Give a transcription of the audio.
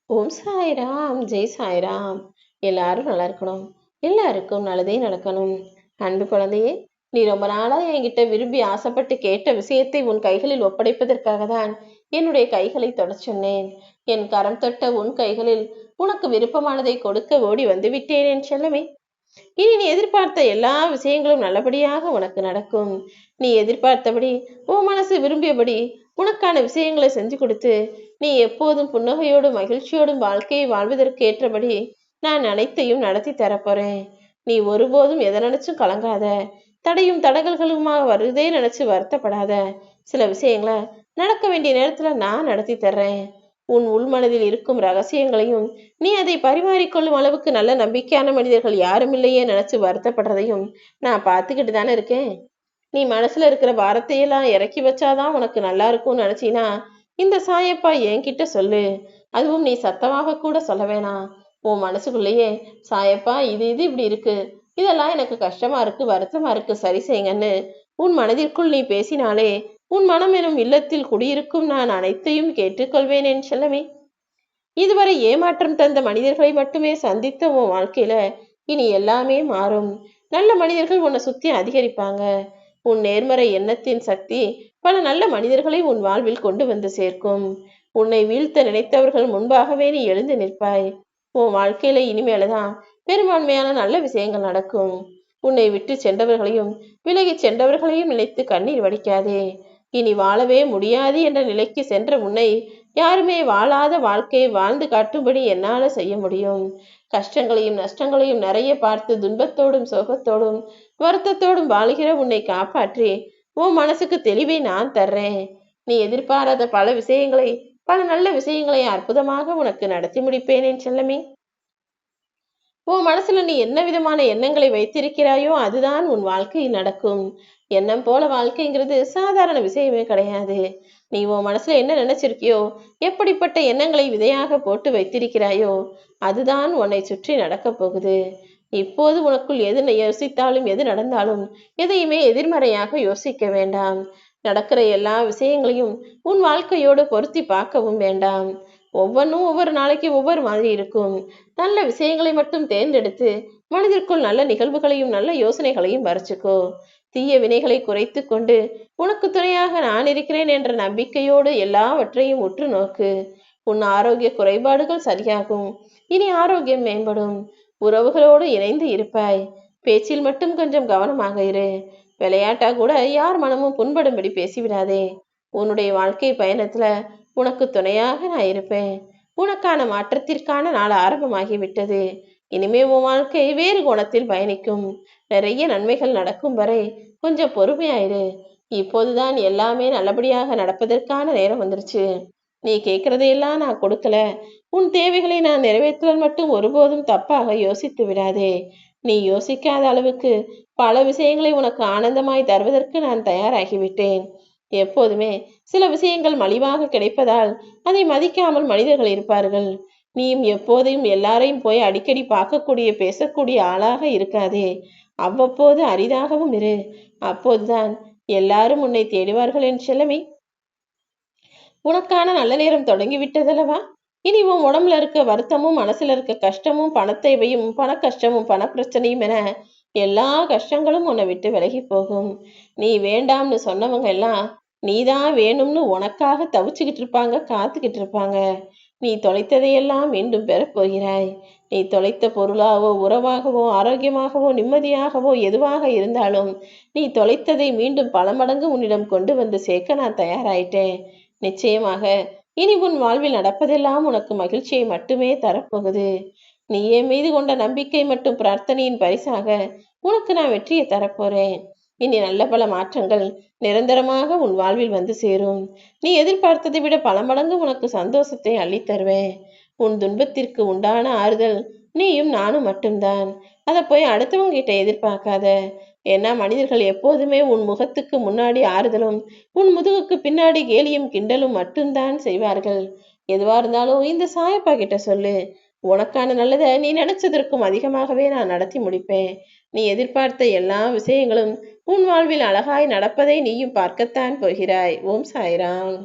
ஓம் சாய்ராம், ஜெய் சாய்ராம். எல்லாரும் நல்லா இருக்கணும். எல்லாருக்கும் நல்லதே நடக்கணும். அன்பு குழந்தையே, நீ ரொம்ப நாளா என்கிட்ட விரும்பி ஆசைப்பட்டு கேட்ட விஷயத்தை உன் கைகளில் ஒப்படைப்பதற்காக தான் என்னுடைய கைகளை தொடச் சொன்னேன். என் கரம் தொட்ட உன் கைகளில் உனக்கு விருப்பமானதை கொடுக்க ஓடி வந்து விட்டேன் என் செல்லமே. இனி நீ எதிர்பார்த்த எல்லா விஷயங்களும் நல்லபடியாக உனக்கு நடக்கும். நீ எதிர்பார்த்தபடி, உன் மனசு விரும்பியபடி உனக்கான விஷயங்களை செஞ்சு கொடுத்து, நீ எப்போதும் புன்னகையோடும் மகிழ்ச்சியோடும் வாழ்க்கையை வாழ்வதற்கு ஏற்றபடி நான் அனைத்தையும் நடத்தி தரப்போறேன். நீ ஒருபோதும் எதை நினைச்சும் கலங்காத. தடையும் தடங்கல்களுமாக வருதே நினைச்சு வருத்தப்படாத. சில விஷயங்களை நடக்க வேண்டிய நேரத்துல நான் நடத்தி தர்றேன். உன் உள்மனதில் இருக்கும் ரகசியங்களையும் நீ அதை பரிமாறிக்கொள்ளும் அளவுக்கு நல்ல நம்பிக்கையான மனிதர்கள் யாரும் இல்லையே நினைச்சு வருத்தப்படுறதையும் நான் பார்த்துக்கிட்டு தானே இருக்கேன். நீ மனசுல இருக்கிற பாரத்தையெல்லாம் இறக்கி வச்சாதான் உனக்கு நல்லா இருக்கும்னு நினைச்சீனா இந்த சாயப்பா என்கிட்ட சொல்லு. அதுவும் நீ சத்தமாக கூட சொல்ல வேணாம். உன் மனசுக்குள்ளேயே, சாயப்பா இது இது இப்படி இருக்கு, இதெல்லாம் எனக்கு கஷ்டமா இருக்கு, வருத்தமா இருக்கு, சரி செய்யுங்கன்னு உன் மனதிற்குள் நீ பேசினாலே உன் மனம் எனும் இல்லத்தில் குடியிருக்கும் நான் அனைத்தையும் கேட்டுக்கொள்வேன் என் செல்லமே. இதுவரை ஏமாற்றம் தந்த மனிதர்களை மட்டுமே சந்தித்த உன் வாழ்க்கையில இனி எல்லாமே மாறும். நல்ல மனிதர்கள் உன்னை சுத்தி அதிகரிப்பாங்க. உன் நேர்மறை எண்ணத்தின் சக்தி பல நல்ல மனிதர்களை உன் வாழ்வில் கொண்டு வந்து சேர்க்கும். உன்னை வீழ்த்த நினைத்தவர்கள் முன்பாகவே நீ எழுந்து நிற்பாய். உன் வாழ்க்கையில இனிமேலதான் பெரும்பான்மையான நல்ல விஷயங்கள் நடக்கும். உன்னை விட்டு சென்றவர்களையும் விலகி சென்றவர்களையும் நினைத்து கண்ணீர் வடிக்காதே. இனி வாழவே முடியாது என்ற நிலைக்கு சென்ற உன்னை யாருமே வாழாத வாழ்க்கையை வாழ்ந்து காட்டும்படி என்னால செய்ய முடியும். கஷ்டங்களையும் நஷ்டங்களையும் நிறைய பார்த்து துன்பத்தோடும் சோகத்தோடும் வருத்தத்தோடும் வாழ்கிற உன்னை காப்பாற்றி உன் மனசுக்கு தெளிவை நான் தர்றேன். நீ எதிர்பாராத பல விஷயங்களை, பல நல்ல விஷயங்களை அற்புதமாக உனக்கு நடத்தி முடிப்பேன் என் செல்லமே. உன் மனசுல நீ என்ன விதமான எண்ணங்களை வைத்திருக்கிறாயோ அதுதான் உன் வாழ்க்கையில் நடக்கும். எண்ணம் போல வாழ்க்கைங்கிறது சாதாரண விஷயமே கிடையாது. நீ உன் மனசுல என்ன நினைச்சிருக்கியோ, எப்படிப்பட்ட எண்ணங்களை விதையாக போட்டு வைத்திருக்கிறாயோ அதுதான் உன்னை சுற்றி நடக்கப் போகுது. இப்போது உனக்குள் எது யோசித்தாலும் எது நடந்தாலும் எதையுமே எதிர்மறையாக யோசிக்க வேண்டாம். நடக்கிற எல்லா விஷயங்களையும் உன் வாழ்க்கையோடு பொருத்தி பார்க்கவும் வேண்டாம். ஒவ்வொன்றும் ஒவ்வொரு நாளைக்கு ஒவ்வொரு மாதிரி இருக்கும். நல்ல விஷயங்களை மட்டும் தேர்ந்தெடுத்து மனதிற்குள் நல்ல நிகழ்வுகளையும் நல்ல யோசனைகளையும் வரைச்சுக்கோ. தீய வினைகளை குறைத்து கொண்டு உனக்கு துணையாக நான் இருக்கிறேன் என்ற நம்பிக்கையோடு எல்லாவற்றையும் உற்று நோக்கு. உன் ஆரோக்கிய குறைபாடுகள் சரியாகும். இனி ஆரோக்கியம் மேம்படும். உறவுகளோடு இணைந்து இருப்பாய். பேச்சில் மட்டும் கொஞ்சம் கவனமாக இரு. விளையாட்டா கூட யார் மனமும் புண்படும்படி பேசிவிடாதே. உன்னுடைய வாழ்க்கை பயணத்துல உனக்கு துணையாக நான் இருப்பேன். உனக்கான மாற்றத்திற்கான நாள் ஆரம்பமாகிவிட்டது. இனிமே உன் வாழ்க்கை வேறு கோணத்தில் பயணிக்கும். நிறைய நன்மைகள் நடக்கும் வரை கொஞ்சம் பொறுமையாயிரு. இப்போதுதான் எல்லாமே நல்லபடியாக நடப்பதற்கான நேரம் வந்துருச்சு. நீ கேட்கறதையெல்லாம் நான் கொடுக்கல. உன் தேவைகளை நான் நிறைவேற்றுவதில் மட்டும் ஒருபோதும் தப்பாக யோசித்து விடாதே. நீ யோசிக்காத அளவுக்கு பல விஷயங்களை உனக்கு ஆனந்தமாய் தருவதற்கு நான் தயாராகிவிட்டேன். எப்போதுமே சில விஷயங்கள் மலிவாக கிடைப்பதால் அதை மதிக்காமல் மனிதர்கள் இருப்பார்கள். நீயும் எப்போதையும் எல்லாரையும் போய் அடிக்கடி பார்க்கக்கூடிய பேசக்கூடிய ஆளாக இருக்காதே. அவ்வப்போது அரிதாகவும் இரு. அப்போதுதான் எல்லாரும் உன்னை தேடுவார்கள் என் செல்லமே. உனக்கான நல்ல நேரம் தொடங்கிவிட்டதல்லவா? இனி உன் உடம்புல இருக்க வருத்தமும் மனசுல இருக்க கஷ்டமும் பணத்தேவையும் பண கஷ்டமும் பண பிரச்சனையும் என எல்லா கஷ்டங்களும் உன்னை விட்டு விலகி போகும். நீ வேண்டாம்னு சொன்னவங்க எல்லாம் நீதான் வேணும்னு உனக்காக தவிச்சுக்கிட்டு இருப்பாங்க, காத்துக்கிட்டு இருப்பாங்க. நீ தொலைத்ததையெல்லாம் மீண்டும் பெறப் போகிறாய். நீ தொலைத்த பொருளாவோ உறவாகவோ ஆரோக்கியமாகவோ நிம்மதியாகவோ எதுவாக இருந்தாலும் நீ தொலைத்ததை மீண்டும் பல மடங்கு உன்னிடம் கொண்டு வந்து சேர்க்க நான் தயாராயிட்டேன். நிச்சயமாக இனி உன் வாழ்வில் நடப்பதெல்லாம் உனக்கு மகிழ்ச்சியை மட்டுமே தரப்போகுது. நீ என் மீது கொண்ட நம்பிக்கை மற்றும் பிரார்த்தனையின் பரிசாக உனக்கு நான் வெற்றியை தரப்போறேன். இனி நல்ல பல மாற்றங்கள் நிரந்தரமாக உன் வாழ்வில் வந்து சேரும். நீ எதிர்பார்த்ததை விட பல மடங்கு உனக்கு சந்தோஷத்தை அள்ளி தருவேன். உன் துன்பத்திற்கு உண்டான ஆறுதல் நீயும் நானும் மட்டும்தான். அதை போய் அடுத்தவங்க கிட்ட எதிர்பார்க்காத. ஏன்னா மனிதர்கள் எப்போதுமே உன் முகத்துக்கு முன்னாடி ஆறுதலும் உன் முதுகுக்கு பின்னாடி கேலியும் கிண்டலும் மட்டும்தான் செய்வார்கள். எதுவா இருந்தாலும் இந்த சாயப்பா கிட்ட சொல்லு. உனக்கான நல்லதை நீ நினைச்சதற்கும் அதிகமாகவே நான் நடத்தி முடிப்பேன். நீ எதிர்பார்த்த எல்லா விஷயங்களும் உன் வாழ்வில் அழகாய் நடப்பதை நீயும் பார்க்கத்தான் போகிறாய். ஓம் சாய்ராம்.